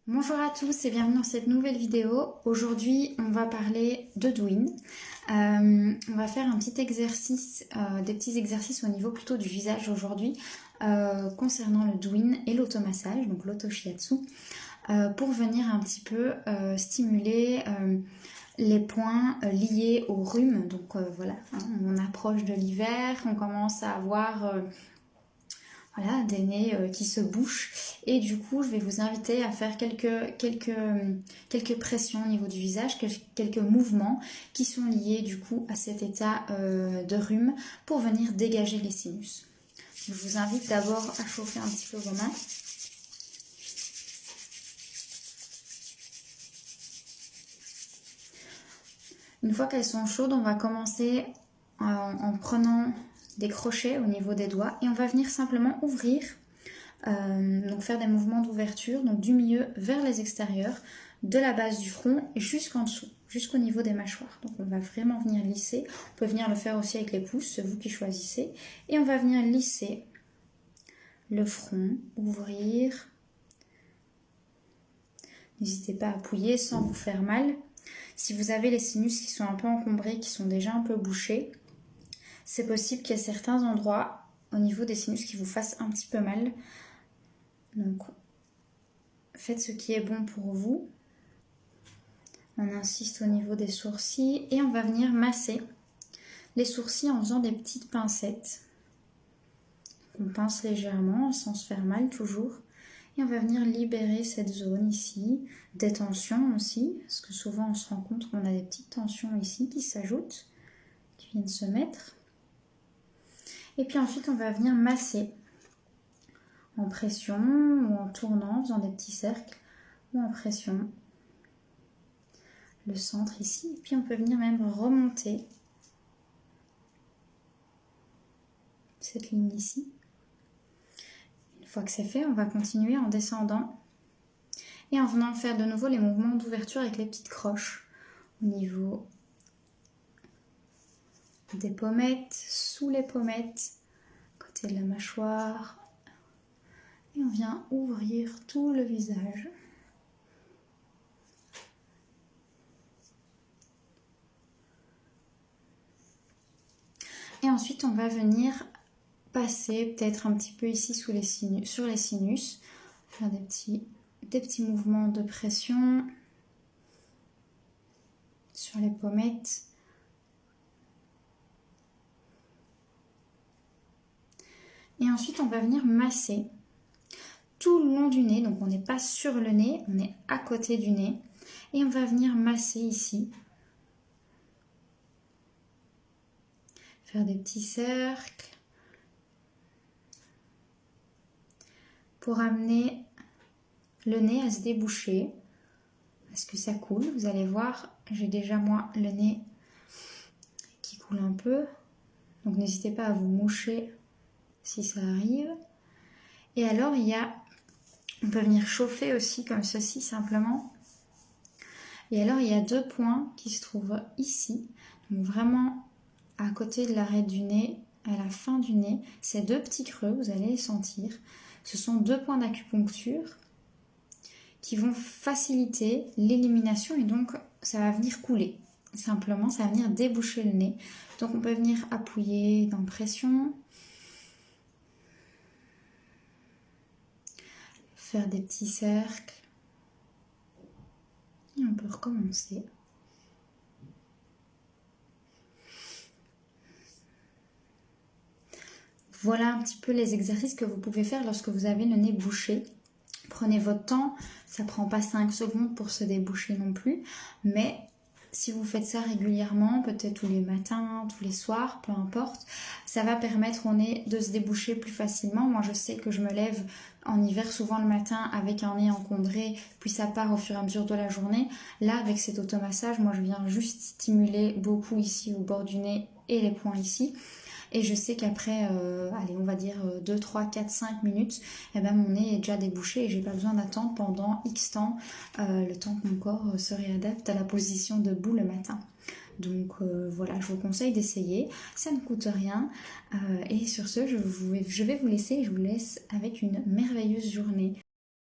Bonjour à tous et bienvenue dans cette nouvelle vidéo. Aujourd'hui, on va parler de Douyin. On va faire un petit exercice, des petits exercices au niveau plutôt du visage aujourd'hui concernant le Douyin et l'automassage, donc l'auto-shiatsu, pour venir un petit peu stimuler les points liés au rhume. Donc voilà, hein, on approche de l'hiver, on commence à avoir voilà, des nez qui se bouchent et du coup je vais vous inviter à faire quelques pressions au niveau du visage, quelques mouvements qui sont liés du coup à cet état de rhume pour venir dégager les sinus. Je vous invite d'abord à chauffer un petit peu vos mains. Une fois qu'elles sont chaudes, on va commencer en prenant des crochets au niveau des doigts et on va venir simplement ouvrir, donc faire des mouvements d'ouverture, donc du milieu vers les extérieurs, de la base du front jusqu'en dessous, jusqu'au niveau des mâchoires. Donc on va vraiment venir lisser, on peut venir le faire aussi avec les pouces, c'est vous qui choisissez, et on va venir lisser le front, ouvrir. N'hésitez pas à appuyer sans vous faire mal. Si vous avez les sinus qui sont un peu encombrés, qui sont déjà un peu bouchés, c'est possible qu'il y ait certains endroits au niveau des sinus qui vous fassent un petit peu mal. Donc, faites ce qui est bon pour vous. On insiste au niveau des sourcils et on va venir masser les sourcils en faisant des petites pincettes. On pince légèrement sans se faire mal toujours. Et on va venir libérer cette zone ici, des tensions aussi, parce que souvent on se rend compte qu'on a des petites tensions ici qui s'ajoutent, qui viennent se mettre. Et puis ensuite, on va venir masser en pression ou en tournant, en faisant des petits cercles ou en pression. Le centre ici. Et puis on peut venir même remonter cette ligne ici. Une fois que c'est fait, on va continuer en descendant et en venant faire de nouveau les mouvements d'ouverture avec les petites croches au niveau des pommettes, sous les pommettes, côté de la mâchoire. Et on vient ouvrir tout le visage. Et ensuite, on va venir passer peut-être un petit peu ici sur les sinus, faire des petits mouvements de pression sur les pommettes. Et ensuite, on va venir masser tout le long du nez. Donc, on n'est pas sur le nez, on est à côté du nez. Et on va venir masser ici. Faire des petits cercles. Pour amener le nez à se déboucher. Parce que ça coule. Vous allez voir, j'ai déjà moi le nez qui coule un peu. Donc, n'hésitez pas à vous moucher si ça arrive. Et alors, on peut venir chauffer aussi comme ceci simplement. Et alors, il y a deux points qui se trouvent ici. Donc vraiment à côté de l'arête du nez, à la fin du nez. Ces deux petits creux, vous allez les sentir. Ce sont deux points d'acupuncture qui vont faciliter l'élimination et donc ça va venir couler. Simplement, ça va venir déboucher le nez. Donc on peut venir appuyer dans pression. Faire des petits cercles et on peut recommencer. Voilà un petit peu les exercices que vous pouvez faire lorsque vous avez le nez bouché. Prenez votre temps, ça ne prend pas 5 secondes pour se déboucher non plus, mais si vous faites ça régulièrement, peut-être tous les matins, tous les soirs, peu importe, ça va permettre au nez de se déboucher plus facilement. Moi, je sais que je me lève en hiver souvent le matin avec un nez encombré, puis ça part au fur et à mesure de la journée. Là, avec cet automassage, moi, je viens juste stimuler beaucoup ici au bord du nez et les points ici. Et je sais qu'après, allez, on va dire 2, 3, 4, 5 minutes, eh ben, mon nez est déjà débouché et j'ai pas besoin d'attendre pendant X temps, le temps que mon corps se réadapte à la position debout le matin. Donc voilà, je vous conseille d'essayer, ça ne coûte rien. Et sur ce, je vais vous laisser et je vous laisse avec une merveilleuse journée.